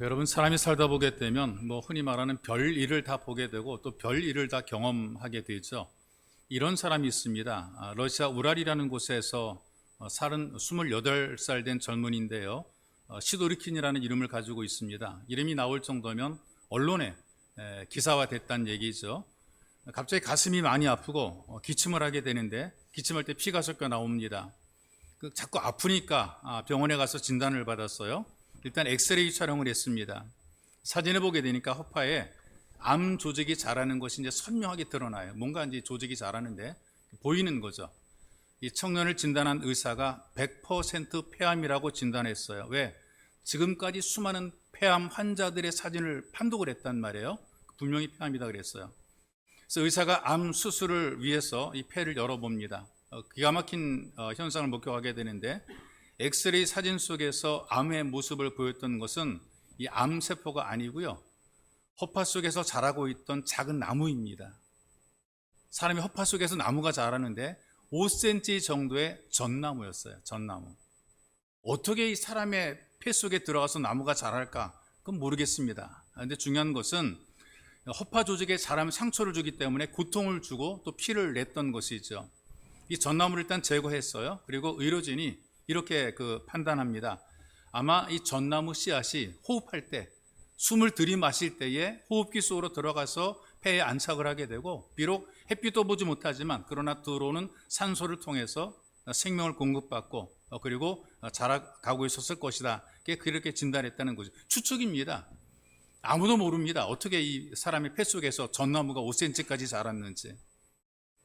여러분, 사람이 살다 보게 되면 흔히 말하는 별 일을 다 보게 되고 또 별 일을 다 경험하게 되죠. 이런 사람이 있습니다. 러시아 우랄이라는 곳에서 살은 28살 된 젊은이인데요. 시도리킨이라는 이름을 가지고 있습니다. 이름이 나올 정도면 언론에 기사화됐다는 얘기죠. 갑자기 가슴이 많이 아프고 기침을 하게 되는데 기침할 때 피가 섞여 나옵니다. 자꾸 아프니까 병원에 가서 진단을 받았어요. 일단 엑스레이 촬영을 했습니다. 사진을 보게 되니까 허파에 암 조직이 자라는 것이 이제 선명하게 드러나요. 뭔가 이제 조직이 자라는데 보이는 거죠. 이 청년을 진단한 의사가 100% 폐암이라고 진단했어요. 왜? 지금까지 수많은 폐암 환자들의 사진을 판독을 했단 말이에요. 분명히 폐암이다 그랬어요. 그래서 의사가 암 수술을 위해서 이 폐를 열어봅니다. 기가 막힌 현상을 목격하게 되는데 엑스레이 사진 속에서 암의 모습을 보였던 것은 이 암세포가 아니고요. 허파 속에서 자라고 있던 작은 나무입니다. 사람이 허파 속에서 나무가 자라는데 5cm 정도의 전나무였어요. 전나무. 어떻게 이 사람의 폐 속에 들어가서 나무가 자랄까? 그건 모르겠습니다. 그런데 중요한 것은 허파 조직에 자라면 상처를 주기 때문에 고통을 주고 또 피를 냈던 것이죠. 이 전나무를 일단 제거했어요. 그리고 의료진이 이렇게 판단합니다. 아마 이 전나무 씨앗이 호흡할 때, 숨을 들이마실 때에 호흡기 속으로 들어가서 폐에 안착을 하게 되고, 비록 햇빛도 보지 못하지만 그러나 들어오는 산소를 통해서 생명을 공급받고 그리고 자라가고 있었을 것이다. 그렇게 진단했다는 거죠. 추측입니다. 아무도 모릅니다. 어떻게 이 사람의 폐 속에서 전나무가 5cm까지 자랐는지.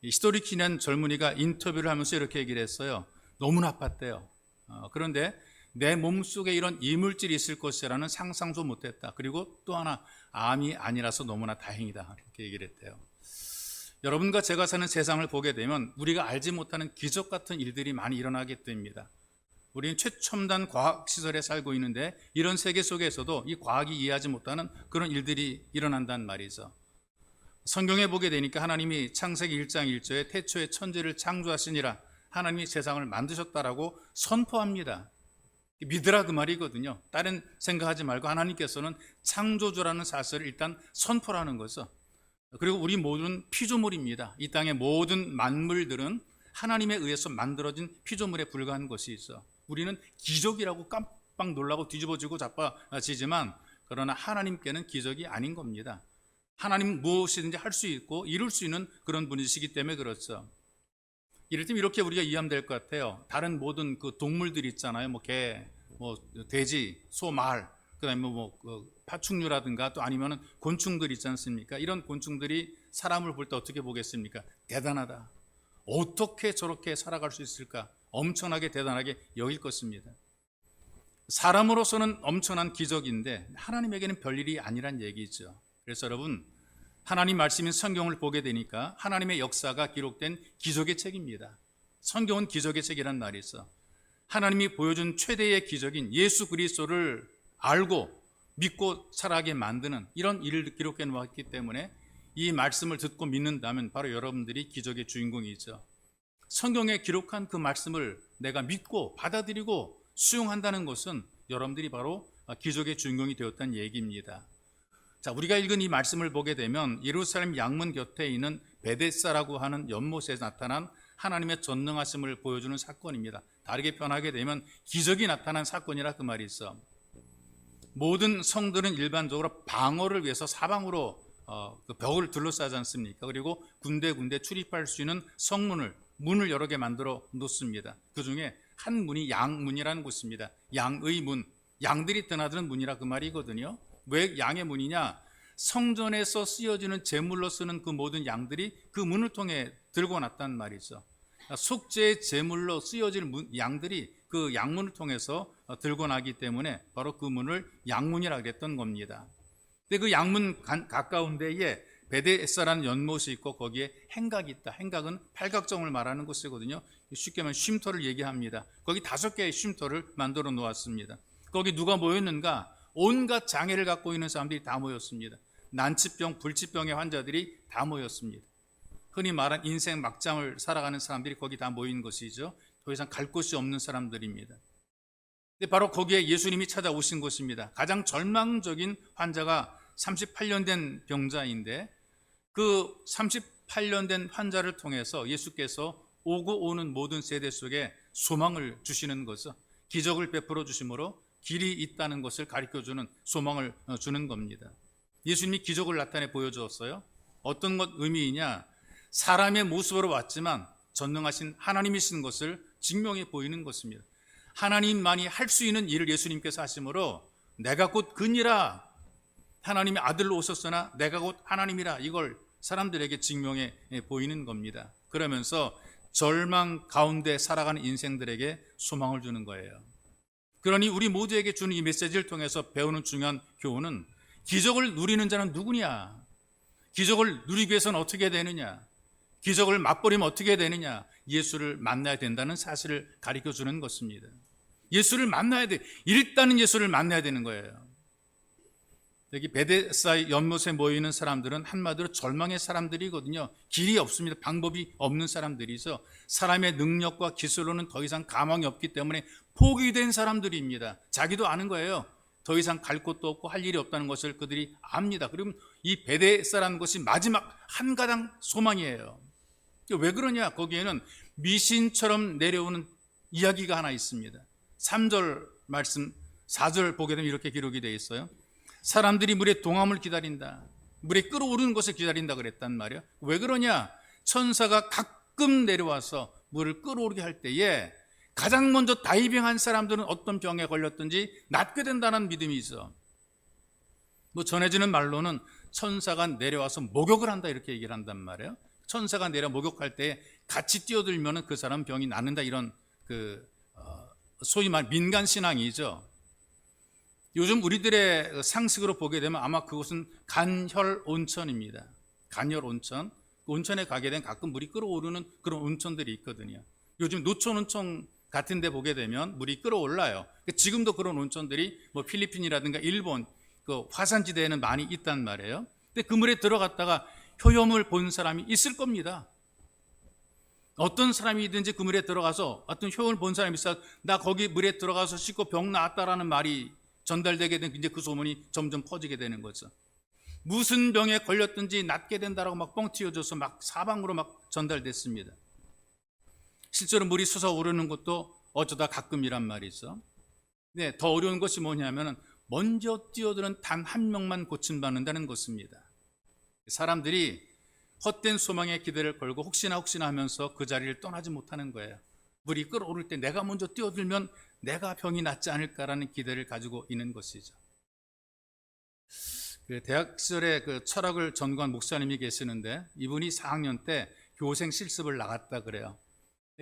시도리키는 젊은이가 인터뷰를 하면서 이렇게 얘기를 했어요. 너무나 아팠대요. 그런데 내 몸속에 이런 이물질이 있을 것이라는 상상도 못했다. 그리고 또 하나, 암이 아니라서 너무나 다행이다. 이렇게 얘기를 했대요. 여러분과 제가 사는 세상을 보게 되면 우리가 알지 못하는 기적 같은 일들이 많이 일어나게 됩니다. 우리는 최첨단 과학 시설에 살고 있는데 이런 세계 속에서도 이 과학이 이해하지 못하는 그런 일들이 일어난단 말이죠. 성경에 보게 되니까 하나님이 창세기 1장 1절에 태초에 천지를 창조하시니라 하나님이 세상을 만드셨다라고 선포합니다. 믿으라 그 말이거든요. 다른 생각하지 말고 하나님께서는 창조주라는 사실을 일단 선포하는 거죠. 그리고 우리 모두는 피조물입니다. 이 땅의 모든 만물들은 하나님에 의해서 만들어진 피조물에 불과한 것이죠. 우리는 기적이라고 깜빡 놀라고 뒤집어지고 자빠지지만 그러나 하나님께는 기적이 아닌 겁니다. 하나님은 무엇이든지 할 수 있고 이룰 수 있는 그런 분이시기 때문에 그렇죠. 이를테면 이렇게 우리가 이해하면 될 것 같아요. 다른 모든 동물들 있잖아요. 개, 돼지, 소, 말, 그다음에 파충류라든가 또 아니면은 곤충들 있지 않습니까? 이런 곤충들이 사람을 볼 때 어떻게 보겠습니까? 대단하다. 어떻게 저렇게 살아갈 수 있을까? 엄청나게 대단하게 여길 것입니다. 사람으로서는 엄청난 기적인데 하나님에게는 별일이 아니란 얘기죠. 그래서 여러분, 하나님 말씀인 성경을 보게 되니까 하나님의 역사가 기록된 기적의 책입니다. 성경은 기적의 책이란 말이 있어. 하나님이 보여준 최대의 기적인 예수 그리스도를 알고 믿고 살아가게 만드는 이런 일을 기록해 놓았기 때문에 이 말씀을 듣고 믿는다면 바로 여러분들이 기적의 주인공이죠. 성경에 기록한 그 말씀을 내가 믿고 받아들이고 수용한다는 것은 여러분들이 바로 기적의 주인공이 되었다는 얘기입니다. 자, 우리가 읽은 이 말씀을 보게 되면 예루살렘 양문 곁에 있는 베데스다라고 하는 연못에 나타난 하나님의 전능하심을 보여주는 사건입니다. 다르게 표현하게 되면 기적이 나타난 사건이라 그 말이 있어. 모든 성들은 일반적으로 방어를 위해서 사방으로 그 벽을 둘러싸지 않습니까? 그리고 군데군데 출입할 수 있는 문을 여러 개 만들어 놓습니다. 그 중에 한 문이 양문이라는 곳입니다. 양의 문, 양들이 드나드는 문이라 그 말이거든요. 왜 양의 문이냐? 성전에서 쓰여지는 제물로 쓰는 그 모든 양들이 그 문을 통해 들고 났단 말이죠. 속죄의 제물로 쓰여질 양들이 그 양문을 통해서 들고 나기 때문에 바로 그 문을 양문이라고 했던 겁니다. 근데 그 양문 가까운 데에 베데스다라는 연못이 있고 거기에 행각이 있다. 행각은 팔각정을 말하는 곳이거든요. 쉽게 말하면 쉼터를 얘기합니다. 거기 5개의 쉼터를 만들어 놓았습니다. 거기 누가 모였는가? 온갖 장애를 갖고 있는 사람들이 다 모였습니다. 난치병, 불치병의 환자들이 다 모였습니다. 흔히 말한 인생 막장을 살아가는 사람들이 거기 다 모인 것이죠. 더 이상 갈 곳이 없는 사람들입니다. 근데 바로 거기에 예수님이 찾아오신 곳입니다. 가장 절망적인 환자가 38년 된 병자인데 그 38년 된 환자를 통해서 예수께서 오고 오는 모든 세대 속에 소망을 주시는 것은 기적을 베풀어 주심으로 길이 있다는 것을 가르쳐주는 소망을 주는 겁니다. 예수님이 기적을 나타내 보여주었어요. 어떤 것 의미이냐? 사람의 모습으로 왔지만 전능하신 하나님이신 것을 증명해 보이는 것입니다. 하나님만이 할 수 있는 일을 예수님께서 하심으로 내가 곧 그니라, 하나님의 아들로 오셨으나 내가 곧 하나님이라, 이걸 사람들에게 증명해 보이는 겁니다. 그러면서 절망 가운데 살아가는 인생들에게 소망을 주는 거예요. 그러니 우리 모두에게 주는 이 메시지를 통해서 배우는 중요한 교훈은 기적을 누리는 자는 누구냐? 기적을 누리기 위해서는 어떻게 되느냐? 기적을 맛보려면 어떻게 되느냐? 예수를 만나야 된다는 사실을 가르쳐 주는 것입니다. 예수를 만나야 돼. 일단은 예수를 만나야 되는 거예요. 여기 베데스다 연못에 모이는 사람들은 한마디로 절망의 사람들이거든요. 길이 없습니다. 방법이 없는 사람들이죠. 사람의 능력과 기술로는 더 이상 가망이 없기 때문에 포기된 사람들입니다. 자기도 아는 거예요. 더 이상 갈 곳도 없고 할 일이 없다는 것을 그들이 압니다. 그럼 이 베데스다라는 것이 마지막 한 가닥 소망이에요. 왜 그러냐? 거기에는 미신처럼 내려오는 이야기가 하나 있습니다. 3절 말씀, 4절 보게 되면 이렇게 기록이 되어 있어요. 사람들이 물의 동함을 기다린다. 물에 끓어오르는 것을 기다린다 그랬단 말이에요. 왜 그러냐? 천사가 가끔 내려와서 물을 끓어오르게 할 때에 가장 먼저 다이빙한 사람들은 어떤 병에 걸렸든지 낫게 된다는 믿음이 있어. 전해지는 말로는 천사가 내려와서 목욕을 한다 이렇게 얘기를 한단 말이에요. 천사가 내려 목욕할 때 같이 뛰어들면 그 사람 병이 낫는다, 이런 소위 말 민간 신앙이죠. 요즘 우리들의 상식으로 보게 되면 아마 그곳은 간혈 온천입니다. 간혈 온천. 온천에 가게 되면 가끔 물이 끓어오르는 그런 온천들이 있거든요. 요즘 노천 온천 같은 데 보게 되면 물이 끓어올라요. 지금도 그런 온천들이 필리핀이라든가 일본 그 화산지대에는 많이 있단 말이에요. 근데 그 물에 들어갔다가 효염을 본 사람이 있을 겁니다. 어떤 사람이든지 그 물에 들어가서 어떤 효험을 본 사람이 있어, 나 거기 물에 들어가서 씻고 병 나았다라는 말이 전달되게 된, 이제 그 소문이 점점 퍼지게 되는 거죠. 무슨 병에 걸렸든지 낫게 된다라고 막 뻥 튀어줘서 막 사방으로 막 전달됐습니다. 실제로 물이 솟아오르는 것도 어쩌다 가끔이란 말이죠. 네, 더 어려운 것이 뭐냐면은 먼저 뛰어드는 단 한 명만 고침받는다는 것입니다. 사람들이 헛된 소망의 기대를 걸고 혹시나 하면서 그 자리를 떠나지 못하는 거예요. 물이 끓어오를 때 내가 먼저 뛰어들면 내가 병이 낫지 않을까라는 기대를 가지고 있는 것이죠. 대학 시절에 그 철학을 전공한 목사님이 계시는데 이분이 4학년 때 교생 실습을 나갔다 그래요.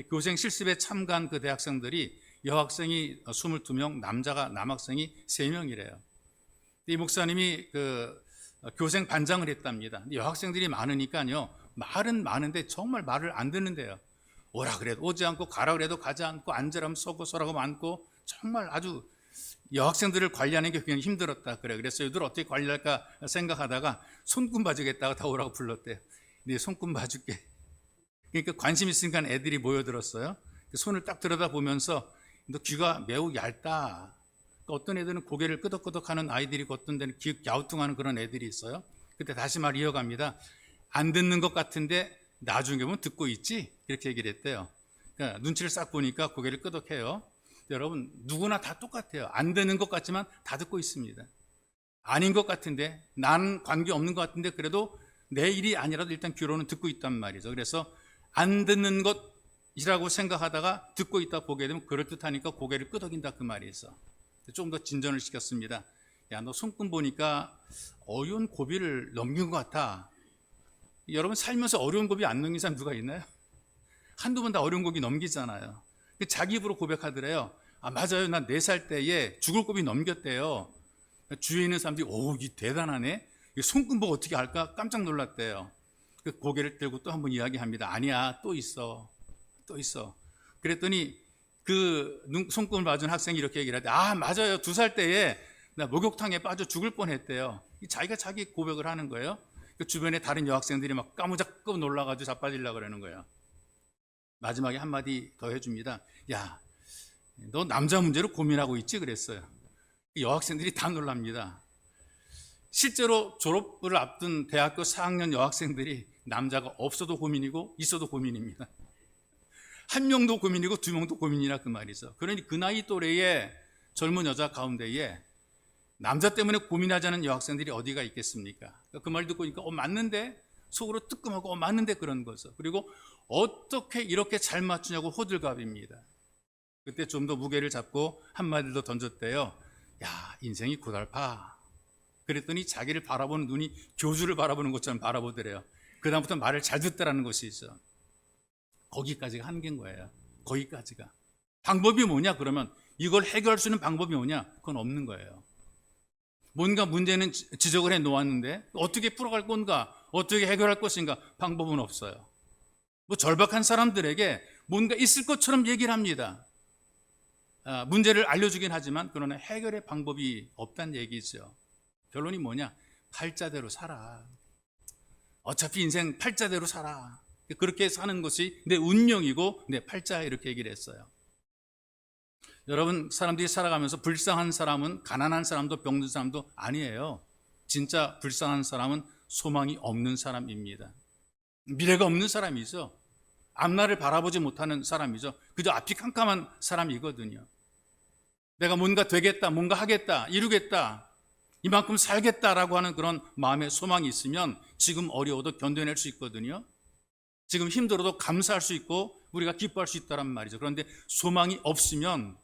교생 실습에 참가한 그 대학생들이 여학생이 22명, 남학생이 3명이래요. 이 목사님이 그 교생 반장을 했답니다. 여학생들이 많으니까요, 말은 많은데 정말 말을 안 듣는데요. 오라 그래도 오지 않고 가라 그래도 가지 않고 앉으라면 서라고 앉고, 정말 아주 여학생들을 관리하는 게 굉장히 힘들었다 그래요. 그래서 이들 어떻게 관리할까 생각하다가 손금 봐주겠다고 다 오라고 불렀대요. 네, 손금 봐줄게. 그러니까 관심 있으니까 애들이 모여들었어요. 손을 딱 들여다보면서 너 귀가 매우 얇다. 어떤 애들은 고개를 끄덕끄덕하는 아이들이 있고 어떤 데는 귀 갸우뚱하는 그런 애들이 있어요. 그때 다시 말 이어갑니다. 안 듣는 것 같은데 나중에 보면 듣고 있지? 이렇게 얘기를 했대요. 그러니까 눈치를 싹 보니까 고개를 끄덕해요. 여러분, 누구나 다 똑같아요. 안 듣는 것 같지만 다 듣고 있습니다. 아닌 것 같은데, 나는 관계없는 것 같은데 그래도 내 일이 아니라도 일단 귀로는 듣고 있단 말이죠. 그래서 안 듣는 것이라고 생각하다가 듣고 있다 보게 되면 그럴듯하니까 고개를 끄덕인다 그 말이죠. 좀 더 진전을 시켰습니다. 야, 너 손금 보니까 어려운 고비를 넘긴 것 같아. 여러분, 살면서 어려운 고비 안 넘긴 사람 누가 있나요? 한두 번 다 어려운 고비 넘기잖아요. 자기 입으로 고백하더래요. 아, 맞아요. 난 4살 때에 죽을 고비 넘겼대요. 주위에 있는 사람들이 오, 이 대단하네. 손금 보고 어떻게 할까 깜짝 놀랐대요. 그 고개를 들고 또 한번 이야기합니다. 아니야, 또 있어. 그랬더니 그 손금을 봐준 학생이 이렇게 얘기를 하대. 아, 맞아요. 2살 때에 나 목욕탕에 빠져 죽을 뻔했대요. 자기가 자기 고백을 하는 거예요. 그 주변에 다른 여학생들이 막 까무잡고 놀라가지고 자빠지려고 그러는 거예요. 마지막에 한마디 더 해줍니다. 야, 너 남자 문제로 고민하고 있지? 그랬어요. 여학생들이 다 놀랍니다. 실제로 졸업을 앞둔 대학교 4학년 여학생들이 남자가 없어도 고민이고 있어도 고민입니다. 한 명도 고민이고 두 명도 고민이라 그 말이죠. 그러니 그 나이 또래의 젊은 여자 가운데에 남자 때문에 고민하지 않은 여학생들이 어디가 있겠습니까? 그 말 듣고 보니까 맞는데? 속으로 뜨끔하고 맞는데 그런 거죠. 그리고 어떻게 이렇게 잘 맞추냐고 호들갑입니다. 그때 좀 더 무게를 잡고 한마디를 더 던졌대요. 야, 인생이 고달파. 그랬더니 자기를 바라보는 눈이 교주를 바라보는 것처럼 바라보더래요. 그 다음부터 말을 잘 듣더라는 것이죠. 거기까지가 한계인 거예요. 거기까지가. 방법이 뭐냐 그러면 이걸 해결할 수 있는 방법이 뭐냐? 그건 없는 거예요. 뭔가 문제는 지적을 해 놓았는데 어떻게 풀어갈 건가? 어떻게 해결할 것인가? 방법은 없어요. 뭐 절박한 사람들에게 뭔가 있을 것처럼 얘기를 합니다. 문제를 알려주긴 하지만 그러나 해결의 방법이 없다는 얘기죠. 결론이 뭐냐? 팔자대로 살아. 어차피 인생 팔자대로 살아. 그렇게 사는 것이 내 운명이고 내 팔자 이렇게 얘기를 했어요. 여러분, 사람들이 살아가면서 불쌍한 사람은 가난한 사람도 병든 사람도 아니에요. 진짜 불쌍한 사람은 소망이 없는 사람입니다. 미래가 없는 사람이죠. 앞날을 바라보지 못하는 사람이죠. 그저 앞이 캄캄한 사람이거든요. 내가 뭔가 되겠다, 뭔가 하겠다, 이루겠다, 이만큼 살겠다라고 하는 그런 마음의 소망이 있으면 지금 어려워도 견뎌낼 수 있거든요. 지금 힘들어도 감사할 수 있고 우리가 기뻐할 수 있다란 말이죠. 그런데 소망이 없으면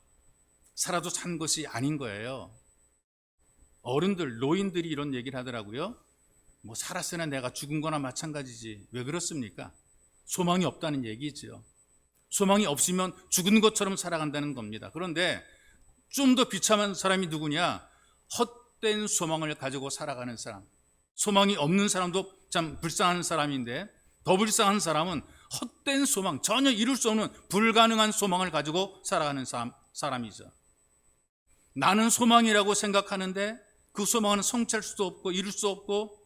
살아도 산 것이 아닌 거예요. 어른들, 노인들이 이런 얘기를 하더라고요. 뭐 살았으나 내가 죽은 거나 마찬가지지. 왜 그렇습니까? 소망이 없다는 얘기죠. 소망이 없으면 죽은 것처럼 살아간다는 겁니다. 그런데 좀 더 비참한 사람이 누구냐? 헛된 소망을 가지고 살아가는 사람. 소망이 없는 사람도 참 불쌍한 사람인데 더 불쌍한 사람은 헛된 소망, 전혀 이룰 수 없는 불가능한 소망을 가지고 살아가는 사람이죠. 나는 소망이라고 생각하는데 그 소망은 성취할 수도 없고 이룰 수 없고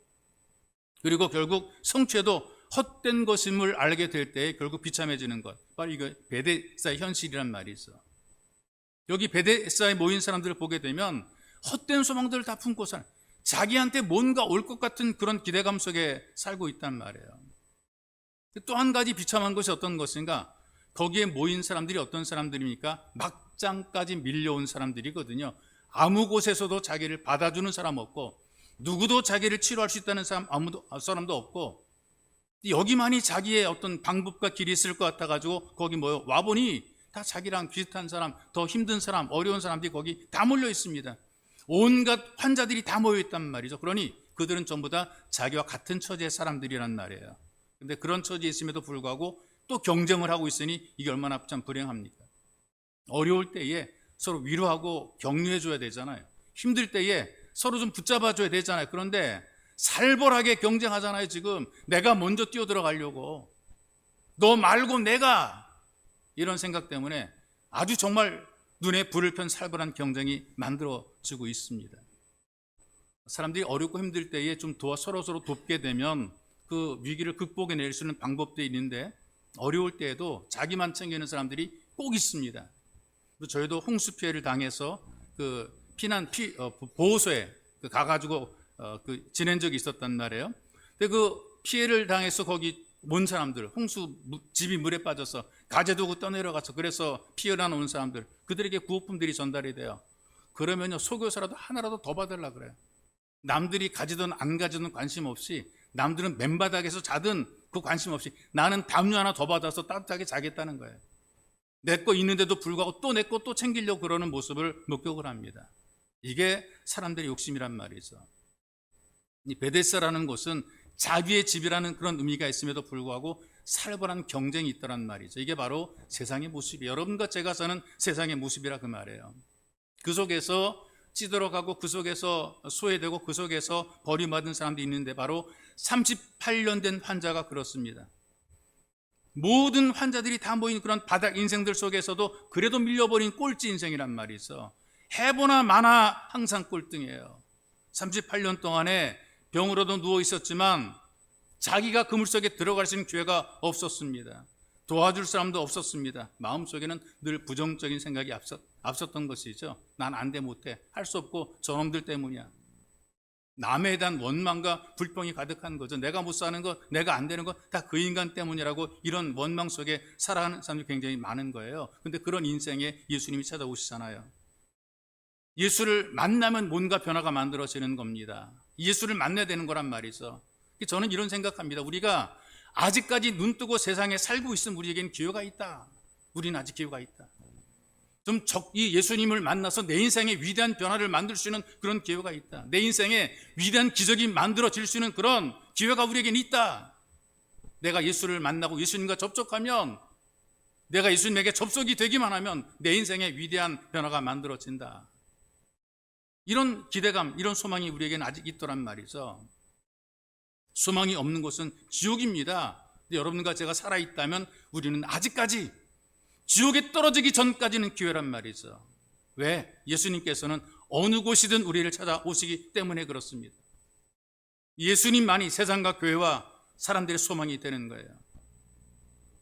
그리고 결국 성취해도 헛된 것임을 알게 될 때 결국 비참해지는 것. 바로 이거 베데스다의 현실이란 말이죠. 여기 베데스다에 모인 사람들을 보게 되면 헛된 소망들을 다 품고 사는, 자기한테 뭔가 올 것 같은 그런 기대감 속에 살고 있단 말이에요. 또 한 가지 비참한 것이 어떤 것인가? 거기에 모인 사람들이 어떤 사람들입니까? 막장까지 밀려온 사람들이거든요. 아무 곳에서도 자기를 받아주는 사람 없고 누구도 자기를 치료할 수 있다는 사람도 없고 여기만이 자기의 어떤 방법과 길이 있을 것 같아가지고 거기 와보니 다 자기랑 비슷한 사람, 더 힘든 사람, 어려운 사람들이 거기 다 몰려 있습니다. 온갖 환자들이 다 모여 있단 말이죠. 그러니 그들은 전부 다 자기와 같은 처지의 사람들이란 말이에요. 근데 그런 처지에 있음에도 불구하고 또 경쟁을 하고 있으니 이게 얼마나 참 불행합니까? 어려울 때에 서로 위로하고 격려해 줘야 되잖아요. 힘들 때에 서로 좀 붙잡아 줘야 되잖아요. 그런데 살벌하게 경쟁하잖아요. 지금 내가 먼저 뛰어들어가려고, 너 말고 내가, 이런 생각 때문에 아주 정말 눈에 불을 편 살벌한 경쟁이 만들어지고 있습니다. 사람들이 어렵고 힘들 때에 좀 서로 돕게 되면 그 위기를 극복해낼 수 있는 방법도 있는데 어려울 때에도 자기만 챙기는 사람들이 꼭 있습니다. 저희도 홍수 피해를 당해서 그 보호소에 가가지고 지낸 적이 있었단 말이에요. 근데 그 피해를 당해서 거기 온 사람들, 집이 물에 빠져서 가재도구 떠내려가서 그래서 피해를 온 사람들, 그들에게 구호품들이 전달이 돼요. 그러면요, 속여서라도 하나라도 더 받으려고 그래요. 남들이 가지든 안 가지든 관심 없이, 남들은 맨바닥에서 자든 그 관심 없이 나는 담요 하나 더 받아서 따뜻하게 자겠다는 거예요. 내 거 있는데도 불구하고 또 내 거 또 챙기려고 그러는 모습을 목격을 합니다. 이게 사람들의 욕심이란 말이죠. 이 베데스다라는 곳은 자기의 집이라는 그런 의미가 있음에도 불구하고 살벌한 경쟁이 있다란 말이죠. 이게 바로 세상의 모습이에요. 여러분과 제가 사는 세상의 모습이라 그 말이에요. 그 속에서 찌들어가고 그 속에서 소외되고 그 속에서 버림받은 사람도 있는데 바로 38년 된 환자가 그렇습니다. 모든 환자들이 다 모인 그런 바닥 인생들 속에서도 그래도 밀려버린 꼴찌 인생이란 말이죠. 해보나 마나 항상 꼴등이에요. 38년 동안에 병으로도 누워 있었지만 자기가 그물 속에 들어갈 수 있는 기회가 없었습니다. 도와줄 사람도 없었습니다. 마음속에는 늘 부정적인 생각이 앞섰던 것이죠. 난 안 돼, 못해, 할 수 없고 저놈들 때문이야. 남에 대한 원망과 불평이 가득한 거죠. 내가 못 사는 거, 내가 안 되는 거 다 그 인간 때문이라고, 이런 원망 속에 살아가는 사람들이 굉장히 많은 거예요. 근데 그런 인생에 예수님이 찾아오시잖아요. 예수를 만나면 뭔가 변화가 만들어지는 겁니다. 예수를 만나야 되는 거란 말이죠. 저는 이런 생각합니다. 우리가 아직까지 눈 뜨고 세상에 살고 있으면 우리에겐 기회가 있다. 우리는 아직 기회가 있다. 이 예수님을 만나서 내 인생에 위대한 변화를 만들 수 있는 그런 기회가 있다. 내 인생에 위대한 기적이 만들어질 수 있는 그런 기회가 우리에겐 있다. 내가 예수를 만나고 예수님과 접촉하면, 내가 예수님에게 접속이 되기만 하면 내 인생에 위대한 변화가 만들어진다. 이런 기대감, 이런 소망이 우리에게는 아직 있더란 말이죠. 소망이 없는 곳은 지옥입니다. 근데 여러분과 제가 살아있다면 우리는 아직까지 지옥에 떨어지기 전까지는 기회란 말이죠. 왜? 예수님께서는 어느 곳이든 우리를 찾아오시기 때문에 그렇습니다. 예수님만이 세상과 교회와 사람들의 소망이 되는 거예요.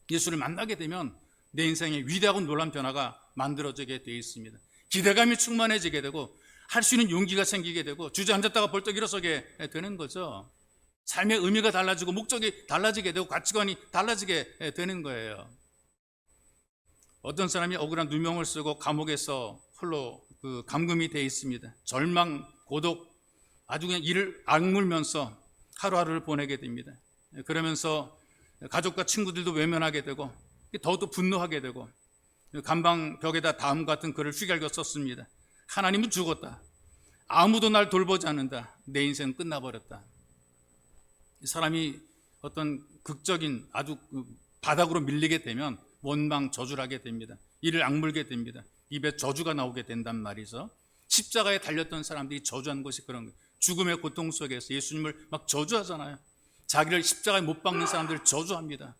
예수를 만나게 되면 내 인생에 위대하고 놀라운 변화가 만들어지게 되어 있습니다. 기대감이 충만해지게 되고 할 수 있는 용기가 생기게 되고 주저앉았다가 벌떡 일어서게 되는 거죠. 삶의 의미가 달라지고 목적이 달라지게 되고 가치관이 달라지게 되는 거예요. 어떤 사람이 억울한 누명을 쓰고 감옥에서 홀로 감금이 되어 있습니다. 절망, 고독, 아주 그냥 이를 악물면서 하루하루를 보내게 됩니다. 그러면서 가족과 친구들도 외면하게 되고 더욱더 분노하게 되고 간방 벽에다 다음 같은 글을 휘갈겨 썼습니다. 하나님은 죽었다. 아무도 날 돌보지 않는다. 내 인생은 끝나버렸다. 이 사람이 어떤 극적인 아주 바닥으로 밀리게 되면 원망, 저주를 하게 됩니다. 이를 악물게 됩니다. 입에 저주가 나오게 된단 말이죠. 십자가에 달렸던 사람들이 저주한 것이 그런 거예요. 죽음의 고통 속에서 예수님을 막 저주하잖아요. 자기를 십자가에 못 박는 사람들을 저주합니다.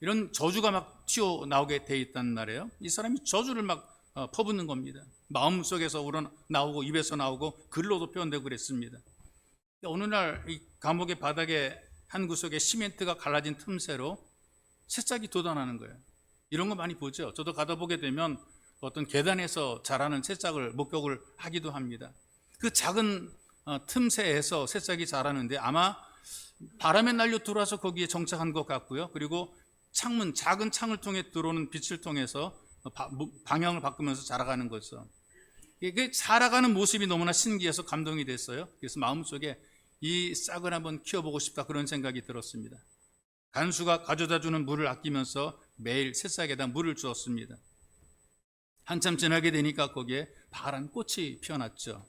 이런 저주가 막 튀어나오게 돼 있단 말이에요. 이 사람이 저주를 막 퍼붓는 겁니다. 마음속에서 우러나오고 입에서 나오고 글로도 표현되고 그랬습니다. 어느 날 이 감옥의 바닥에 한 구석에 시멘트가 갈라진 틈새로 새싹이 돋아나는 거예요. 이런 거 많이 보죠. 저도 가다 보게 되면 어떤 계단에서 자라는 새싹을 목격을 하기도 합니다. 그 작은 틈새에서 새싹이 자라는데 아마 바람에 날려 들어와서 거기에 정착한 것 같고요. 그리고 창문, 작은 창을 통해 들어오는 빛을 통해서 방향을 바꾸면서 자라가는 거죠. 이게 살아가는 모습이 너무나 신기해서 감동이 됐어요. 그래서 마음속에 이 싹을 한번 키워보고 싶다, 그런 생각이 들었습니다. 간수가 가져다주는 물을 아끼면서 매일 새싹에다 물을 주었습니다. 한참 지나게 되니까 거기에 파란 꽃이 피어났죠.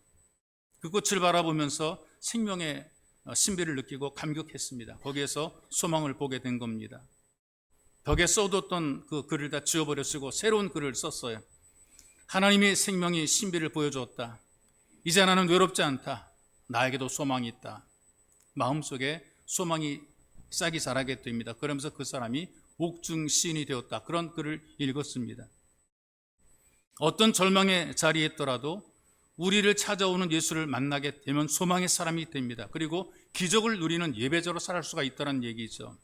그 꽃을 바라보면서 생명의 신비를 느끼고 감격했습니다. 거기에서 소망을 보게 된 겁니다. 벽에 써뒀던 그 글을 다 지워버려 쓰고 새로운 글을 썼어요. 하나님의 생명이 신비를 보여주었다. 이제 나는 외롭지 않다. 나에게도 소망이 있다. 마음속에 소망이 싹이 자라게 됩니다. 그러면서 그 사람이 옥중 시인이 되었다. 그런 글을 읽었습니다. 어떤 절망의 자리에 있더라도 우리를 찾아오는 예수를 만나게 되면 소망의 사람이 됩니다. 그리고 기적을 누리는 예배자로 살 수가 있다는 얘기죠.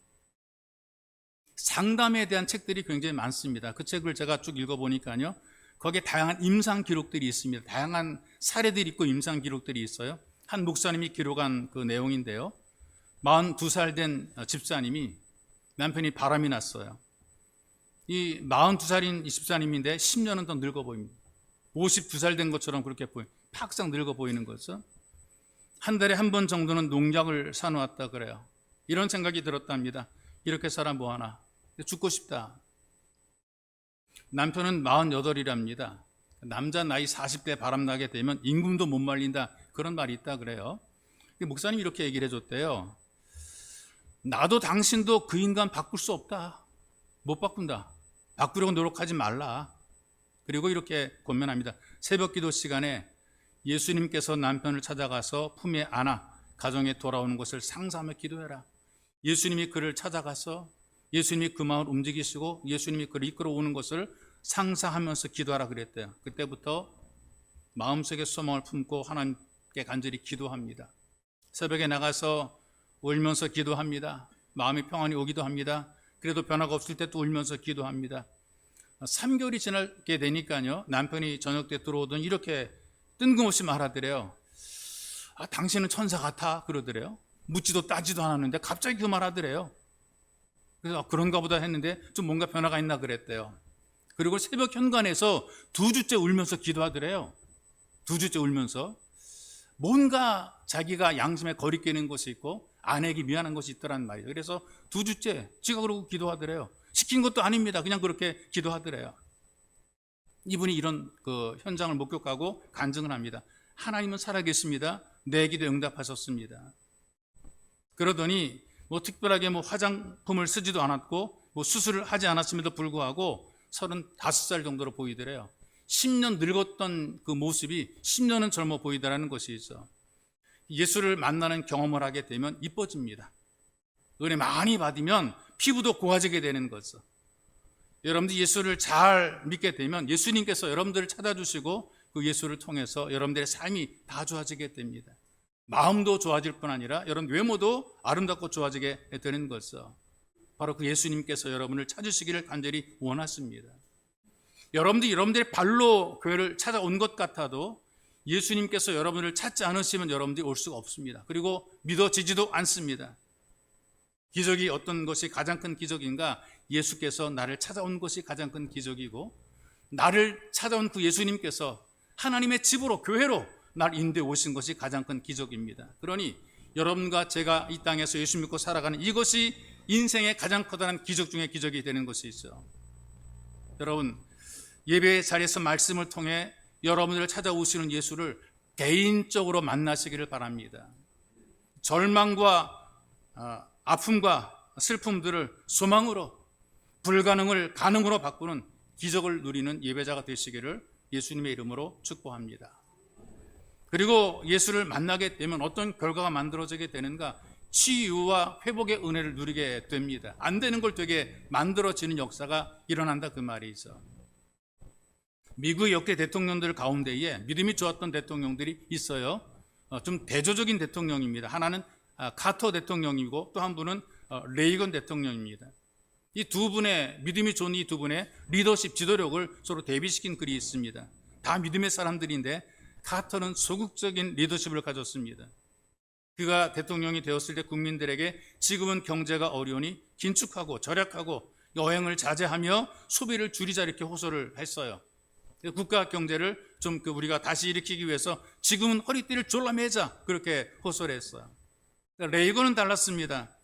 상담에 대한 책들이 굉장히 많습니다. 그 책을 제가 쭉 읽어보니까요, 거기에 다양한 임상 기록들이 있습니다. 다양한 사례들이 있고 임상 기록들이 있어요. 한 목사님이 기록한 그 내용인데요, 42살 된 집사님이 남편이 바람이 났어요. 이 42살인 이 집사님인데 10년은 더 늙어 보입니다. 52살 된 것처럼 그렇게 보여요. 팍상 늙어 보이는 거죠. 한 달에 한 번 정도는 농약을 사놓았다 그래요. 이런 생각이 들었답니다. 이렇게 살아 뭐하나, 죽고 싶다. 남편은 48이랍니다. 남자 나이 40대 바람나게 되면 임금도 못 말린다, 그런 말이 있다 그래요. 목사님이 이렇게 얘기를 해줬대요. 나도 당신도 그 인간 바꿀 수 없다. 못 바꾼다. 바꾸려고 노력하지 말라. 그리고 이렇게 권면합니다. 새벽 기도 시간에 예수님께서 남편을 찾아가서 품에 안아 가정에 돌아오는 것을 상상하며 기도해라. 예수님이 그를 찾아가서 예수님이 그 마음을 움직이시고 예수님이 그를 이끌어오는 것을 상상하면서 기도하라 그랬대요. 그때부터 마음속에 소망을 품고 하나님께 간절히 기도합니다. 새벽에 나가서 울면서 기도합니다. 마음의 평안이 오기도 합니다. 그래도 변화가 없을 때 또 울면서 기도합니다. 3개월이 지나게 되니까요, 남편이 저녁 때 들어오더니 이렇게 뜬금없이 말하더래요. 당신은 천사 같아 그러더래요. 묻지도 따지도 않았는데 갑자기 그 말하더래요. 그래서 그런가 보다 했는데 좀 뭔가 변화가 있나 그랬대요. 그리고 새벽 현관에서 2주째 울면서 기도하더래요. 2주째 울면서 뭔가 자기가 양심에 거리끼는 것이 있고 아내에게 미안한 것이 있더란 말이에요. 그래서 2주째 지가 그러고 기도하더래요. 시킨 것도 아닙니다. 그냥 그렇게 기도하더래요. 이분이 이런 그 현장을 목격하고 간증을 합니다. 하나님은 살아계십니다. 내 기도 응답하셨습니다. 그러더니 뭐 특별하게 뭐 화장품을 쓰지도 않았고 뭐 수술을 하지 않았음에도 불구하고 35살 정도로 보이더래요. 10년 늙었던 그 모습이 10년은 젊어 보이더라는 것이죠. 예수를 만나는 경험을 하게 되면 이뻐집니다. 은혜 많이 받으면 피부도 고와지게 되는 거죠. 여러분들 예수를 잘 믿게 되면 예수님께서 여러분들을 찾아주시고 그 예수를 통해서 여러분들의 삶이 다 좋아지게 됩니다. 마음도 좋아질 뿐 아니라 여러분 외모도 아름답고 좋아지게 되는 거죠. 바로 그 예수님께서 여러분을 찾으시기를 간절히 원하십니다. 여러분들의 발로 교회를 찾아온 것 같아도 예수님께서 여러분을 찾지 않으시면 여러분들이 올 수가 없습니다. 그리고 믿어지지도 않습니다. 기적이 어떤 것이 가장 큰 기적인가? 예수께서 나를 찾아온 것이 가장 큰 기적이고 나를 찾아온 그 예수님께서 하나님의 집으로 교회로 날 인도해 오신 것이 가장 큰 기적입니다. 그러니 여러분과 제가 이 땅에서 예수 믿고 살아가는 이것이 인생의 가장 커다란 기적 중에 기적이 되는 것이죠. 여러분 예배 자리에서 말씀을 통해 여러분을 찾아오시는 예수를 개인적으로 만나시기를 바랍니다. 절망과 아픔과 슬픔들을 소망으로, 불가능을 가능으로 바꾸는 기적을 누리는 예배자가 되시기를 예수님의 이름으로 축복합니다. 그리고 예수를 만나게 되면 어떤 결과가 만들어지게 되는가? 치유와 회복의 은혜를 누리게 됩니다. 안 되는 걸 되게 만들어지는 역사가 일어난다 그 말이죠. 미국의 역대 대통령들 가운데에 믿음이 좋았던 대통령들이 있어요. 좀 대조적인 대통령입니다. 하나는 카터 대통령이고 또 한 분은 레이건 대통령입니다. 이 두 분의 믿음이 좋은 이 두 분의 리더십 지도력을 서로 대비시킨 글이 있습니다. 다 믿음의 사람들인데 카터는 소극적인 리더십을 가졌습니다. 그가 대통령이 되었을 때 국민들에게 지금은 경제가 어려우니 긴축하고 절약하고 여행을 자제하며 소비를 줄이자 이렇게 호소를 했어요. 국가 경제를 좀 우리가 다시 일으키기 위해서 지금은 허리띠를 졸라매자 그렇게 호소를 했어요. 레이건은 달랐습니다.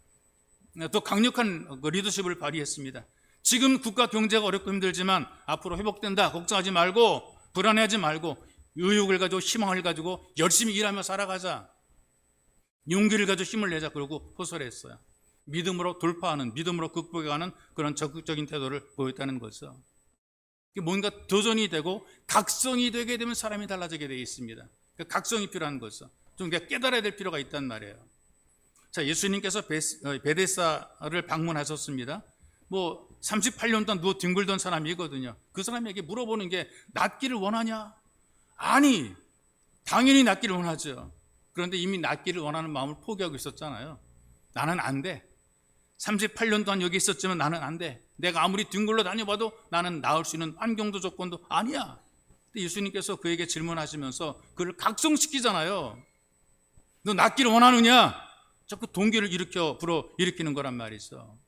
또 강력한 리더십을 발휘했습니다. 지금 국가 경제가 어렵고 힘들지만 앞으로 회복된다. 걱정하지 말고 불안해하지 말고 의욕을 가지고 희망을 가지고 열심히 일하며 살아가자. 용기를 가지고 힘을 내자. 그러고 호소를 했어요. 믿음으로 돌파하는, 믿음으로 극복해가는 그런 적극적인 태도를 보였다는 거죠. 뭔가 도전이 되고 각성이 되게 되면 사람이 달라지게 되어 있습니다. 그 각성이 필요한 거죠. 좀 깨달아야 될 필요가 있단 말이에요. 자, 예수님께서 베데스다를 방문하셨습니다. 뭐 38년 동안 누워 뒹굴던 사람이거든요. 그 사람에게 물어보는 게 낫기를 원하냐? 아니, 당연히 낫기를 원하죠. 그런데 이미 낫기를 원하는 마음을 포기하고 있었잖아요. 나는 안 돼. 38년 동안 여기 있었지만 나는 안 돼. 내가 아무리 뒹굴러 다녀봐도 나는 나을 수 있는 환경도 조건도 아니야. 근데 예수님께서 그에게 질문하시면서 그를 각성시키잖아요. 너 낫기를 원하느냐? 자꾸 동기를 불어일으키는 거란 말이죠.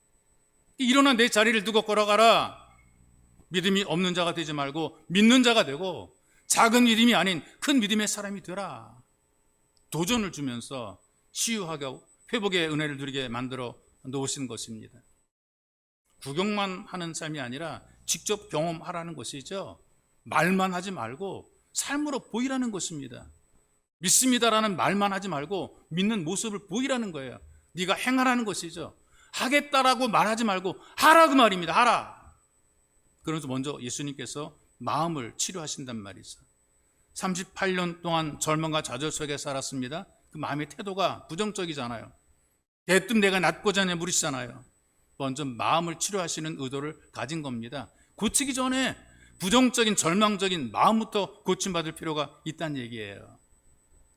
일어나 내 자리를 두고 걸어가라. 믿음이 없는 자가 되지 말고 믿는 자가 되고 작은 믿음이 아닌 큰 믿음의 사람이 되라. 도전을 주면서 치유하고 회복의 은혜를 누리게 만들어 놓으신 것입니다. 구경만 하는 삶이 아니라 직접 경험하라는 것이죠. 말만 하지 말고 삶으로 보이라는 것입니다. 믿습니다라는 말만 하지 말고 믿는 모습을 보이라는 거예요. 네가 행하라는 것이죠. 하겠다라고 말하지 말고 하라 그 말입니다. 하라. 그러면서 먼저 예수님께서 마음을 치료하신단 말이죠. 38년 동안 절망과 좌절 속에 살았습니다. 그 마음의 태도가 부정적이잖아요. 대뜸 내가 낫고자 하냐 물으시잖아요. 먼저 마음을 치료하시는 의도를 가진 겁니다. 고치기 전에 부정적인 절망적인 마음부터 고침받을 필요가 있다는 얘기예요.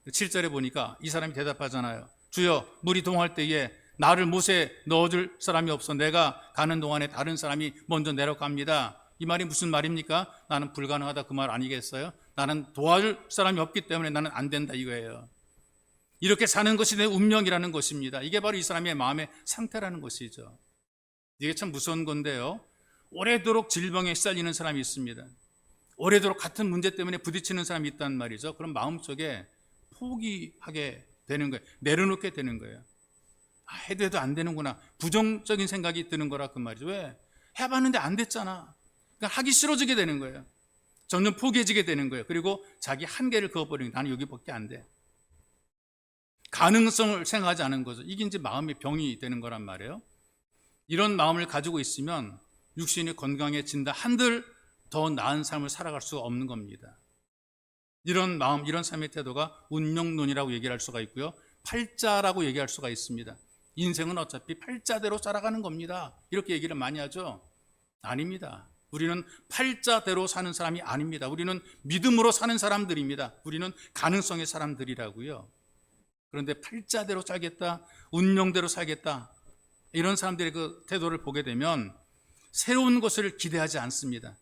7절에 보니까 이 사람이 대답하잖아요. 주여, 물이 동할 때에 나를 못에 넣어줄 사람이 없어. 내가 가는 동안에 다른 사람이 먼저 내려갑니다. 이 말이 무슨 말입니까? 나는 불가능하다 그 말 아니겠어요? 나는 도와줄 사람이 없기 때문에 나는 안 된다 이거예요. 이렇게 사는 것이 내 운명이라는 것입니다. 이게 바로 이 사람의 마음의 상태라는 것이죠. 이게 참 무서운 건데요. 오래도록 질병에 시달리는 사람이 있습니다. 오래도록 같은 문제 때문에 부딪히는 사람이 있단 말이죠. 그럼 마음속에 포기하게 되는 거예요. 내려놓게 되는 거예요. 해도 안 되는구나. 부정적인 생각이 드는 거라 그 말이죠. 왜? 해봤는데 안 됐잖아. 그러니까 하기 싫어지게 되는 거예요. 점점 포기해지게 되는 거예요. 그리고 자기 한계를 그어버리는 거예요. 나는 여기밖에 안 돼. 가능성을 생각하지 않은 거죠. 이게 이제 마음의 병이 되는 거란 말이에요. 이런 마음을 가지고 있으면 육신이 건강해진다 한들 더 나은 삶을 살아갈 수가 없는 겁니다. 이런 마음, 이런 삶의 태도가 운명론이라고 얘기할 수가 있고요. 팔자라고 얘기할 수가 있습니다. 인생은 어차피 팔자대로 살아가는 겁니다. 이렇게 얘기를 많이 하죠. 아닙니다. 우리는 팔자대로 사는 사람이 아닙니다. 우리는 믿음으로 사는 사람들입니다. 우리는 가능성의 사람들이라고요. 그런데 팔자대로 살겠다, 운명대로 살겠다, 이런 사람들의 그 태도를 보게 되면 새로운 것을 기대하지 않습니다.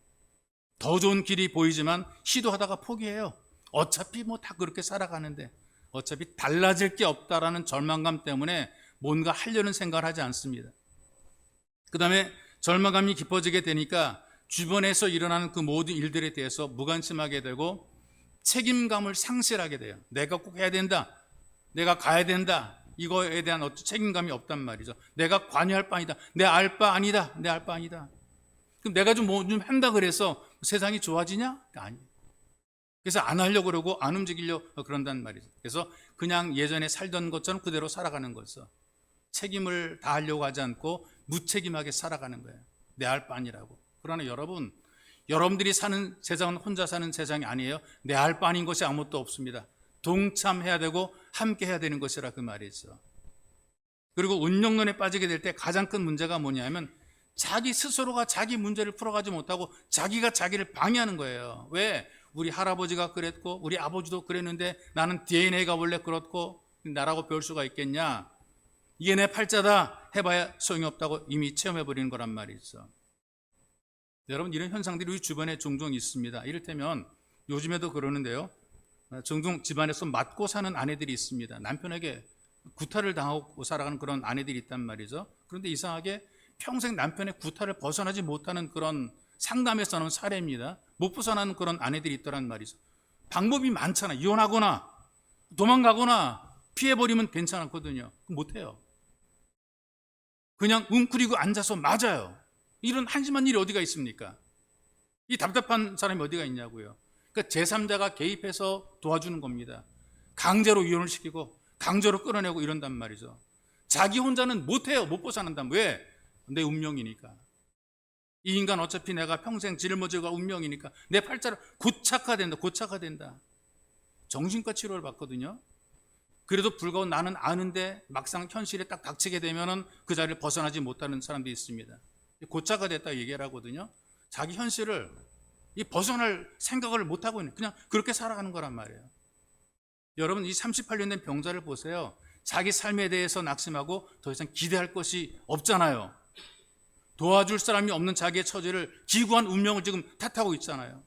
더 좋은 길이 보이지만 시도하다가 포기해요. 어차피 뭐 다 그렇게 살아가는데, 어차피 달라질 게 없다라는 절망감 때문에 뭔가 하려는 생각을 하지 않습니다. 그 다음에 절망감이 깊어지게 되니까 주변에서 일어나는 그 모든 일들에 대해서 무관심하게 되고 책임감을 상실하게 돼요. 내가 꼭 해야 된다, 내가 가야 된다, 이거에 대한 어떤 책임감이 없단 말이죠. 내가 관여할 바 아니다, 내 알 바 아니다, 내 알 바 아니다. 그럼 내가 좀 뭐 좀 한다 그래서 세상이 좋아지냐? 아니에요. 그래서 안 하려고 그러고 안 움직이려고 그런단 말이죠. 그래서 그냥 예전에 살던 것처럼 그대로 살아가는 거죠. 책임을 다하려고 하지 않고 무책임하게 살아가는 거예요. 내 알 바 아니라고. 그러나 여러분, 여러분들이 사는 세상은 혼자 사는 세상이 아니에요. 내 알 바 아닌 것이 아무것도 없습니다. 동참해야 되고 함께 해야 되는 것이라 그 말이죠. 그리고 운명론에 빠지게 될 때 가장 큰 문제가 뭐냐면 자기 스스로가 자기 문제를 풀어가지 못하고 자기가 자기를 방해하는 거예요. 왜? 우리 할아버지가 그랬고 우리 아버지도 그랬는데 나는 DNA가 원래 그렇고 나라고 배울 수가 있겠냐? 이게 내 팔자다 해봐야 소용이 없다고 이미 체험해버리는 거란 말이죠. 여러분, 이런 현상들이 우리 주변에 종종 있습니다. 이를테면 요즘에도 그러는데요. 종종 집안에서 맞고 사는 아내들이 있습니다. 남편에게 구타를 당하고 살아가는 그런 아내들이 있단 말이죠. 그런데 이상하게 평생 남편의 구타를 벗어나지 못하는 그런 상담에서 나온 사례입니다. 못 벗어나는 그런 아내들이 있더란 말이죠. 방법이 많잖아. 이혼하거나 도망가거나 피해버리면 괜찮거든요. 못해요. 그냥 웅크리고 앉아서 맞아요. 이런 한심한 일이 어디가 있습니까? 이 답답한 사람이 어디가 있냐고요. 그러니까 제3자가 개입해서 도와주는 겁니다. 강제로 이혼을 시키고 강제로 끌어내고 이런단 말이죠. 자기 혼자는 못해요. 못 벗어난다면. 왜? 내 운명이니까. 이 인간 어차피 내가 평생 짊어지고 운명이니까 내 팔자를 고착화된다. 정신과 치료를 받거든요. 그래도 불구하고 나는 아는데 막상 현실에 딱 닥치게 되면은 그 자리를 벗어나지 못하는 사람들이 있습니다. 고착화됐다 얘기를 하거든요. 자기 현실을 벗어날 생각을 못하고 있는, 그냥 그렇게 살아가는 거란 말이에요. 여러분, 이 38년 된 병자를 보세요. 자기 삶에 대해서 낙심하고 더 이상 기대할 것이 없잖아요. 도와줄 사람이 없는 자기의 처지를, 기구한 운명을 지금 탓하고 있잖아요.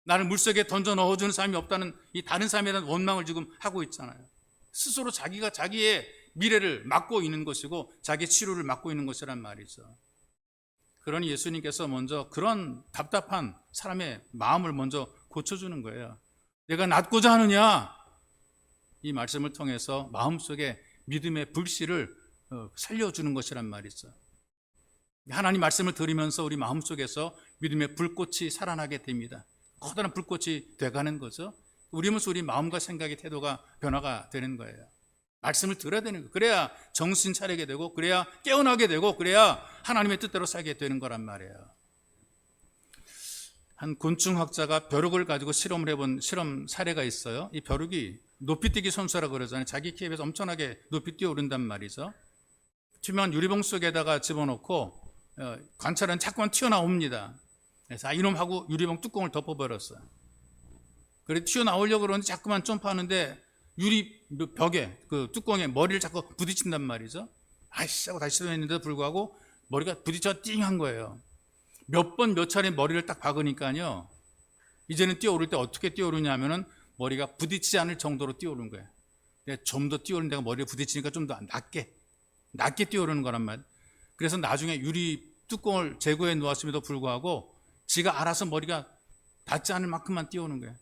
나를 물속에 던져 넣어주는 사람이 없다는 이 다른 사람에 대한 원망을 지금 하고 있잖아요. 스스로 자기가 자기의 미래를 막고 있는 것이고 자기의 치료를 막고 있는 것이란 말이죠. 그러니 예수님께서 먼저 그런 답답한 사람의 마음을 먼저 고쳐주는 거예요. 내가 낫고자 하느냐? 이 말씀을 통해서 마음속에 믿음의 불씨를 살려주는 것이란 말이죠. 하나님 말씀을 들으면서 우리 마음속에서 믿음의 불꽃이 살아나게 됩니다. 커다란 불꽃이 돼가는 거죠. 우리면서 우리 마음과 생각의 태도가 변화가 되는 거예요. 말씀을 들어야 되는 거예요. 그래야 정신 차리게 되고, 그래야 깨어나게 되고, 그래야 하나님의 뜻대로 살게 되는 거란 말이에요. 한 곤충학자가 벼룩을 가지고 실험을 해본 실험 사례가 있어요. 이 벼룩이 높이뛰기 선수라고 그러잖아요. 자기 키에 비해서 엄청나게 높이 뛰어오른단 말이죠. 투명한 유리봉 속에다가 집어넣고 관찰은 자꾸만 튀어나옵니다. 그래서 이놈 하고 유리봉 뚜껑을 덮어버렸어요. 그래서 튀어나오려고 그러는데 자꾸만 점프하는데 유리 벽에, 그 뚜껑에 머리를 자꾸 부딪힌단 말이죠. 아이씨 하고 다시 시도했는데도 불구하고 머리가 부딪혀 띵한 거예요. 몇 번 몇 차례 머리를 딱 박으니까요, 이제는 뛰어오를 때 어떻게 뛰어오르냐면은 머리가 부딪히지 않을 정도로 뛰어오르는 거예요. 좀 더 뛰어오르는 데가 머리에 부딪히니까 좀 더 낮게 뛰어오르는 거란 말이에요. 그래서 나중에 유리 뚜껑을 제거해 놓았음에도 불구하고 지가 알아서 머리가 닿지 않을 만큼만 뛰어오는 거예요.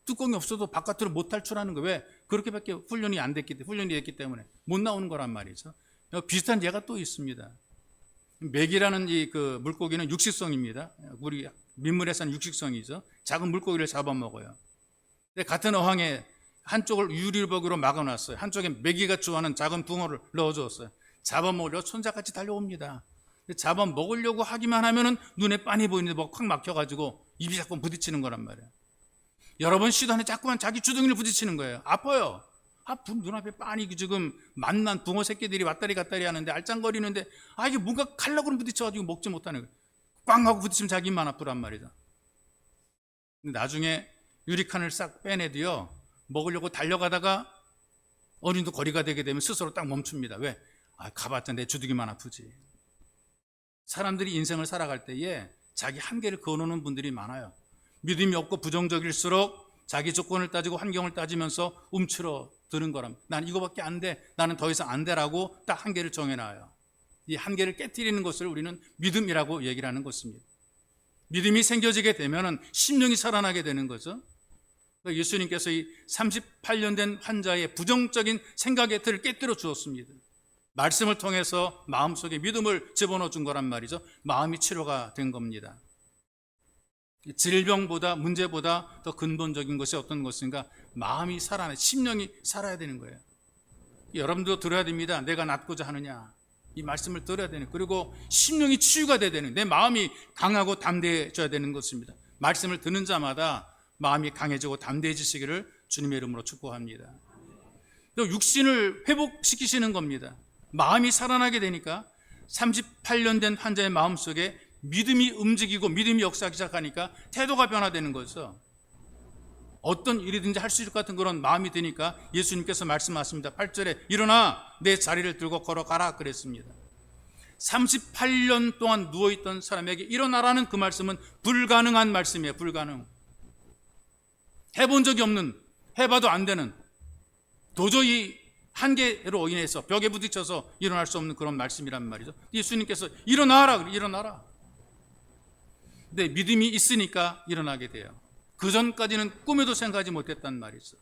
뚜껑이 없어도 바깥으로 못 탈출하는 거예요. 왜? 그렇게밖에 훈련이 됐기 때문에 못 나오는 거란 말이죠. 비슷한 예가 또 있습니다. 맥이라는 그 물고기는 육식성입니다. 우리 민물에 사는 육식성이죠. 작은 물고기를 잡아먹어요. 근데 같은 어항에 한쪽을 유리벽으로 막아놨어요. 한쪽에 메기가 좋아하는 작은 붕어를 넣어줬어요. 잡아먹으려고 손자같이 달려옵니다. 잡아먹으려고 하기만 하면은 눈에 빤히 보이는데 뭐가 확 막혀가지고 입이 자꾸 부딪히는 거란 말이에요. 여러 번 시도하는데 자꾸만 자기 주둥이를 부딪히는 거예요. 아파요. 눈앞에 빤히 지금 만난 붕어 새끼들이 왔다리 갔다리 하는데 알짱거리는데 이게 뭔가 칼락으로 부딪혀가지고 먹지 못하는 거예요. 꽝 하고 부딪히면 자기 입만 아프란 말이죠. 근데 나중에 유리칸을 싹 빼내도요, 먹으려고 달려가다가 어느 정도 거리가 되게 되면 스스로 딱 멈춥니다. 왜? 가봤자 내 주둥이만 아프지. 사람들이 인생을 살아갈 때에 자기 한계를 그어놓는 분들이 많아요. 믿음이 없고 부정적일수록 자기 조건을 따지고 환경을 따지면서 움츠러드는 거랍니다. 난 이거밖에 안 돼. 나는 더 이상 안 돼라고 딱 한계를 정해놔요. 이 한계를 깨트리는 것을 우리는 믿음이라고 얘기를 하는 것입니다. 믿음이 생겨지게 되면 심령이 살아나게 되는 거죠. 예수님께서 이 38년 된 환자의 부정적인 생각의 틀을 깨뜨려 주었습니다. 말씀을 통해서 마음속에 믿음을 집어넣어 준 거란 말이죠. 마음이 치료가 된 겁니다. 질병보다 문제보다 더 근본적인 것이 어떤 것인가? 마음이 심령이 살아야 되는 거예요. 여러분도 들어야 됩니다. 내가 낫고자 하느냐, 이 말씀을 들어야 되는, 그리고 심령이 치유가 돼야 되는, 내 마음이 강하고 담대해져야 되는 것입니다. 말씀을 듣는 자마다 마음이 강해지고 담대해지시기를 주님의 이름으로 축복합니다. 또 육신을 회복시키시는 겁니다. 마음이 살아나게 되니까 38년 된 환자의 마음속에 믿음이 움직이고 믿음이 역사하기 시작하니까 태도가 변화되는 거죠. 어떤 일이든지 할 수 있을 것 같은 그런 마음이 드니까 예수님께서 말씀하십니다. 8절에 일어나 내 자리를 들고 걸어가라 그랬습니다. 38년 동안 누워있던 사람에게 일어나라는 그 말씀은 불가능한 말씀이에요. 불가능. 해본 적이 없는, 해봐도 안 되는, 도저히 한계로 인해서 벽에 부딪혀서 일어날 수 없는 그런 말씀이란 말이죠. 예수님께서 일어나라. 근데 믿음이 있으니까 일어나게 돼요. 그 전까지는 꿈에도 생각하지 못했단 말이죠.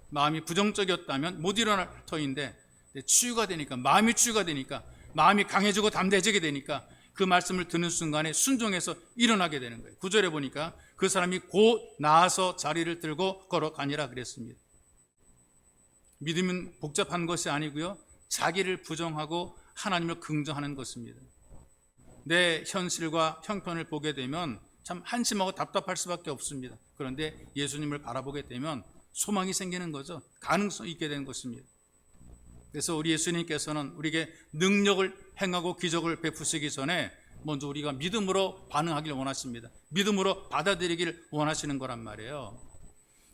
마음이 부정적이었다면 못 일어날 터인데 치유가 되니까, 마음이 치유가 되니까, 마음이 강해지고 담대해지게 되니까 그 말씀을 듣는 순간에 순종해서 일어나게 되는 거예요. 9절에 보니까 그 사람이 곧 나아서 자리를 들고 걸어가니라 그랬습니다. 믿음은 복잡한 것이 아니고요, 자기를 부정하고 하나님을 긍정하는 것입니다. 내 현실과 형편을 보게 되면 참 한심하고 답답할 수밖에 없습니다. 그런데 예수님을 바라보게 되면 소망이 생기는 거죠. 가능성이 있게 되는 것입니다. 그래서 우리 예수님께서는 우리에게 능력을 행하고 기적을 베푸시기 전에 먼저 우리가 믿음으로 반응하기를 원하십니다. 믿음으로 받아들이기를 원하시는 거란 말이에요.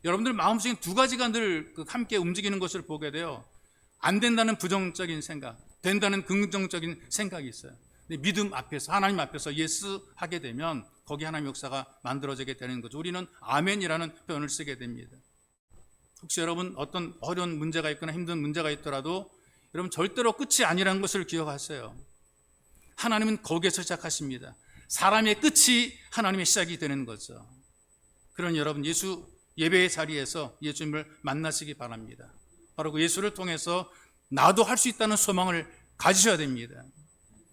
여러분들 마음속에 두 가지가 늘 함께 움직이는 것을 보게 돼요. 안 된다는 부정적인 생각, 된다는 긍정적인 생각이 있어요. 근데 믿음 앞에서, 하나님 앞에서 예스 하게 되면 거기 하나님의 역사가 만들어지게 되는 거죠. 우리는 아멘이라는 표현을 쓰게 됩니다. 혹시 여러분 어떤 어려운 문제가 있거나 힘든 문제가 있더라도 여러분 절대로 끝이 아니라는 것을 기억하세요. 하나님은 거기에서 시작하십니다. 사람의 끝이 하나님의 시작이 되는 거죠. 그런 여러분 예배의 자리에서 예수님을 만나시기 바랍니다. 바로 그 예수를 통해서 나도 할 수 있다는 소망을 가지셔야 됩니다.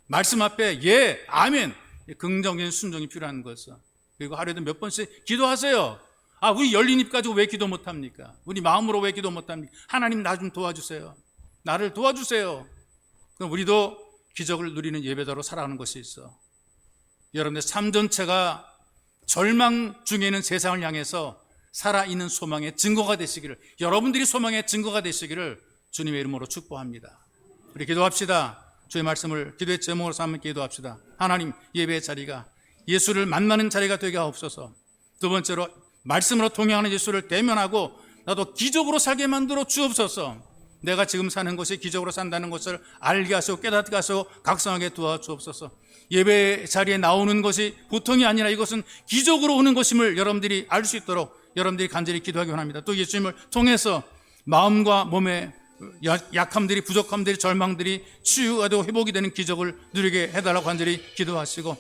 말씀 앞에 예, 아멘, 긍정적인 순종이 필요한 거죠. 그리고 하루에도 몇 번씩 기도하세요. 우리 열린 입 가지고 왜 기도 못합니까? 우리 마음으로 왜 기도 못합니까? 하나님 나 좀 도와주세요. 나를 도와주세요. 그럼 우리도 기적을 누리는 예배자로 살아가는 것이 있어. 여러분의 삶 전체가 절망 중에 있는 세상을 향해서 살아있는 소망의 증거가 되시기를, 여러분들이 소망의 증거가 되시기를 주님의 이름으로 축복합니다. 우리 기도합시다. 주의 말씀을 기도의 제목으로 삼아 기도합시다. 하나님, 예배의 자리가 예수를 만나는 자리가 되게 하옵소서. 두 번째로 말씀으로 통행하는 예수를 대면하고 나도 기적으로 살게 만들어 주옵소서. 내가 지금 사는 것이 기적으로 산다는 것을 알게 하시고 깨닫게 하시고 각성하게 도와주옵소서. 예배 자리에 나오는 것이 보통이 아니라 이것은 기적으로 오는 것임을 여러분들이 알 수 있도록 여러분들이 간절히 기도하기 원합니다. 또 예수님을 통해서 마음과 몸의 약함들이, 부족함들이, 절망들이 치유가 되고 회복이 되는 기적을 누리게 해달라고 간절히 기도하시고,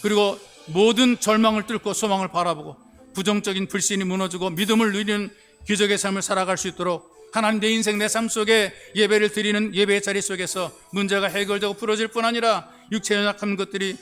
그리고 모든 절망을 뚫고 소망을 바라보고 부정적인 불신이 무너지고 믿음을 누리는 기적의 삶을 살아갈 수 있도록 하나님, 내 인생, 내 삶 속에 예배를 드리는 예배의 자리 속에서 문제가 해결되고 풀어질 뿐 아니라 육체의 연약한 것들이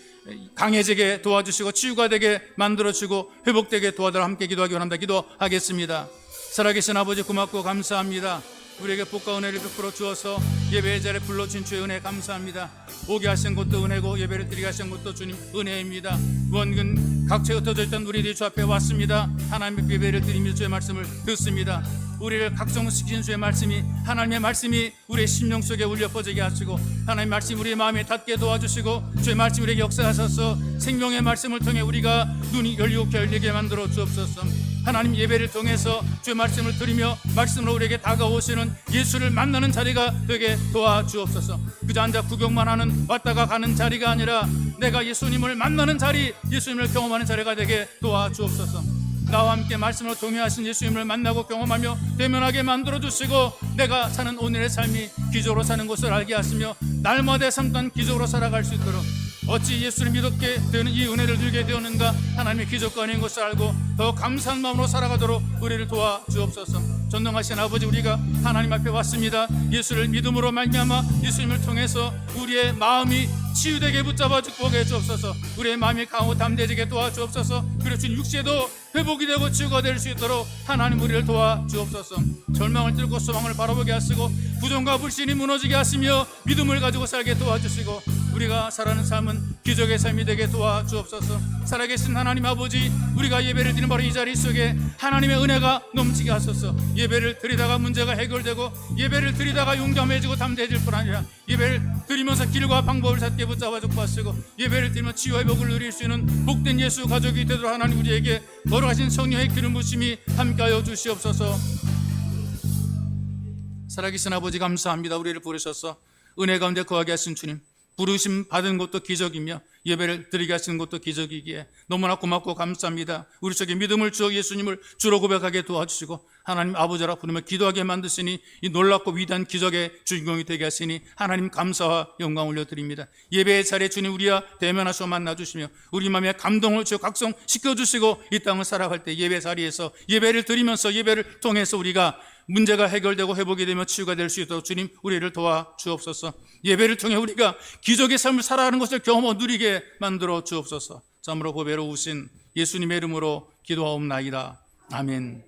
강해지게 도와주시고 치유가 되게 만들어주시고 회복되게 도와달라 함께 기도하기 원합니다. 기도하겠습니다. 살아계신 아버지, 고맙고 감사합니다. 우리에게 복과 은혜를 베풀어 주어서 예배의 자리에 불러주신 주의 은혜 감사합니다. 오게 하신 것도 은혜고 예배를 드리게 하신 것도 주님 은혜입니다. 원근 각처에 흩어져 있던 우리들이 주 앞에 왔습니다. 하나님의 예배를 드리며 주의 말씀을 듣습니다. 우리를 각성시키신 주의 말씀이, 하나님의 말씀이 우리의 심령 속에 울려 퍼지게 하시고 하나님의 말씀이 우리의 마음에 닿게 도와주시고 주의 말씀이 우리에게 역사하셔서 생명의 말씀을 통해 우리가 눈이 열리고 열리게 만들어 주옵소서. 하나님, 예배를 통해서 주의 말씀을 들으며 말씀으로 우리에게 다가오시는 예수를 만나는 자리가 되게 도와주옵소서. 그저 앉아 구경만 하는, 왔다가 가는 자리가 아니라 내가 예수님을 만나는 자리, 예수님을 경험하는 자리가 되게 도와주옵소서. 나와 함께 말씀으로 동행하신 예수님을 만나고 경험하며 대면하게 만들어주시고 내가 사는 오늘의 삶이 기적으로 사는 것을 알게 하시며 날마다 삶단 기적으로 살아갈 수 있도록, 어찌 예수를 믿었게 되는 이 은혜를 누리게 되었는가, 하나님의 기적과 아닌 것을 알고 더 감사한 마음으로 살아가도록 우리를 도와주옵소서. 전능하신 아버지, 우리가 하나님 앞에 왔습니다. 예수를 믿음으로 말미암아 예수님을 통해서 우리의 마음이 치유되게 붙잡아 주게 주옵소서. 우리의 마음이 강하고 담대해지게 도와주옵소서. 그리고 주님 육체도 회복이 되고 치유가 될 수 있도록 하나님 우리를 도와주옵소서. 절망을 뚫고 소망을 바라보게 하시고 부정과 불신이 무너지게 하시며 믿음을 가지고 살게 도와주시고 우리가 살아가는 삶은 기적의 삶이 되게 도와주옵소서. 살아계신 하나님 아버지, 우리가 예배를 드리는 바로 이 자리 속에 하나님의 은혜가 넘치게 하소서. 예배를 드리다가 문제가 해결되고 예배를 드리다가 용감해지고 담대해질 뿐 아니라 예배를 드리면서 길과 방법을 찾게 붙잡아 주고 하시고 예배를 드리며 치유와 회복을 누릴 수 있는 복된 예수 가족이 되도록 하나님 우리에게 거룩하신 성령의 기름 부심이 함께하여 주시옵소서. 살아계신 아버지, 감사합니다. 우리를 부르셔서 은혜 가운데 거하게 하신 주님, 부르심 받은 것도 기적이며 예배를 드리게 하시는 것도 기적이기에 너무나 고맙고 감사합니다. 우리 속에 믿음을 주어 예수님을 주로 고백하게 도와주시고 하나님 아버지라 부르며 기도하게 만드시니 이 놀랍고 위대한 기적의 주인공이 되게 하시니 하나님 감사와 영광 올려드립니다. 예배의 자리에 주님 우리와 대면하셔 만나주시며 우리 마음에 감동을 주어 각성시켜주시고 이 땅을 살아갈 때 예배 자리에서 예배를 드리면서 예배를 통해서 우리가 문제가 해결되고 회복이 되며 치유가 될 수 있도록 주님 우리를 도와주옵소서. 예배를 통해 우리가 기적의 삶을 살아가는 것을 경험하고 누리게 만들어 주옵소서. 참으로 보배로우신 예수님의 이름으로 기도하옵나이다. 아멘.